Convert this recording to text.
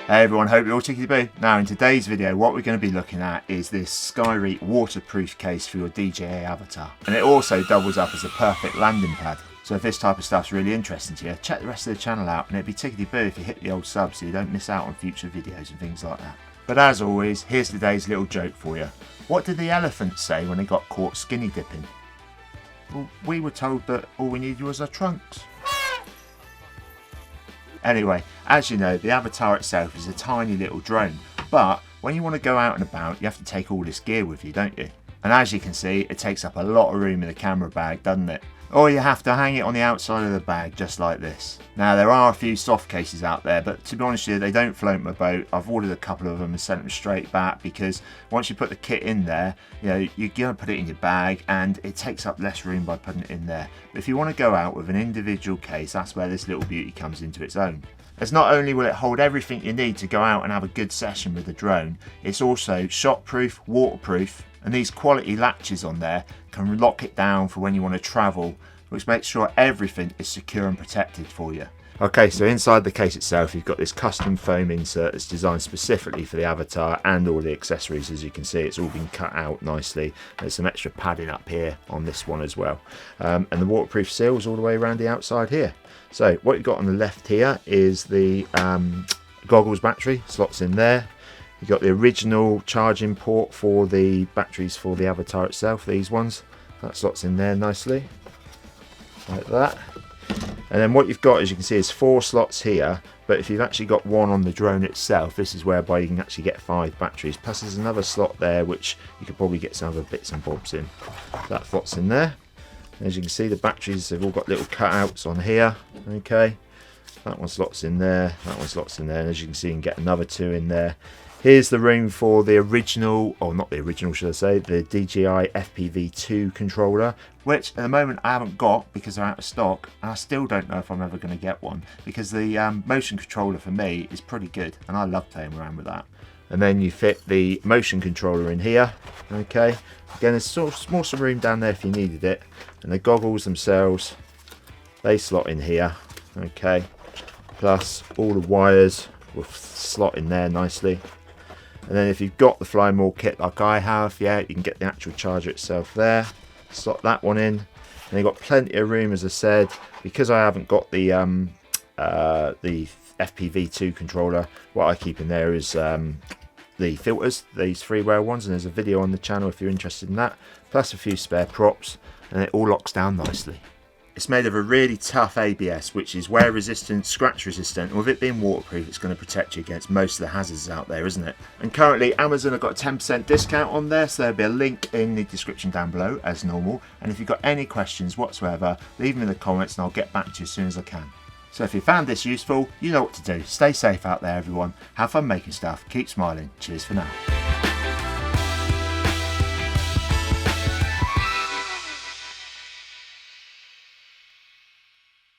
Hey everyone, hope you're all tickety-boo. Now in today's video what we're going to be looking at is this Skyreat waterproof case for your DJI AVATA. And it also doubles up as a perfect landing pad. So if this type of stuff's really interesting to you, check the rest of the channel out, and it'd be tickety-boo if you hit the old sub so you don't miss out on future videos and things like that. But as always, here's today's little joke for you. What did the elephants say when they got caught skinny dipping? Well, we were told that all we needed was our trunks. Anyway, as you know, the Avatar itself is a tiny little drone, but when you want to go out and about, you have to take all this gear with you, don't you? And as you can see, it takes up a lot of room in the camera bag, doesn't it? Or you have to hang it on the outside of the bag, just like this. Now, there are a few soft cases out there, but to be honest with you, they don't float my boat. I've ordered a couple of them and sent them straight back, because once you put the kit in there, you know, you're going to put it in your bag and it takes up less room by putting it in there. But if you want to go out with an individual case, that's where this little beauty comes into its own. As not only will it hold everything you need to go out and have a good session with the drone, it's also shot-proof, waterproof, and these quality latches on there can lock it down for when you want to travel, which makes sure everything is secure and protected for you. Okay, so inside the case itself you've got this custom foam insert that's designed specifically for the Avatar and all the accessories. As you can see, it's all been cut out nicely. There's some extra padding up here on this one as well, and the waterproof seals all the way around the outside here. So what you've got on the left here is the goggles battery, slots in there. You've got the original charging port for the batteries for the Avatar itself, these ones. That slots in there nicely, like that. And then what you've got, as you can see, is 4 slots here, but if you've actually got one on the drone itself, this is whereby you can actually get 5 batteries. Plus there's another slot there which you could probably get some other bits and bobs in. That slots in there. As you can see, the batteries have all got little cutouts on here. Okay, that one slots in there, that one slots in there, and as you can see, you can get another 2 in there. Here's the room for the original, or not the original should I say, the DJI FPV 2 controller, which at the moment I haven't got because they're out of stock, and I still don't know if I'm ever going to get one, because the motion controller for me is pretty good and I love playing around with that. And then you fit the motion controller in here. Okay, again, there's sort of more some room down there if you needed it, and the goggles themselves, they slot in here. Okay, plus all the wires will slot in there nicely. And then if you've got the fly more kit like I have, yeah, you can get the actual charger itself there, slot that one in, and you've got plenty of room, as I said. Because I haven't got the FPV2 controller, what I keep in there is the filters, these freeware ones, and there's a video on the channel if you're interested in that, plus a few spare props, and it all locks down nicely. It's made of a really tough ABS, which is wear resistant, scratch resistant, and with it being waterproof, it's going to protect you against most of the hazards out there, isn't it? And currently Amazon have got a 10% discount on there, so there'll be a link in the description down below as normal. And if you've got any questions whatsoever, leave them in the comments and I'll get back to you as soon as I can. So if you found this useful, you know what to do. Stay safe out there everyone, have fun making stuff, keep smiling, cheers for now.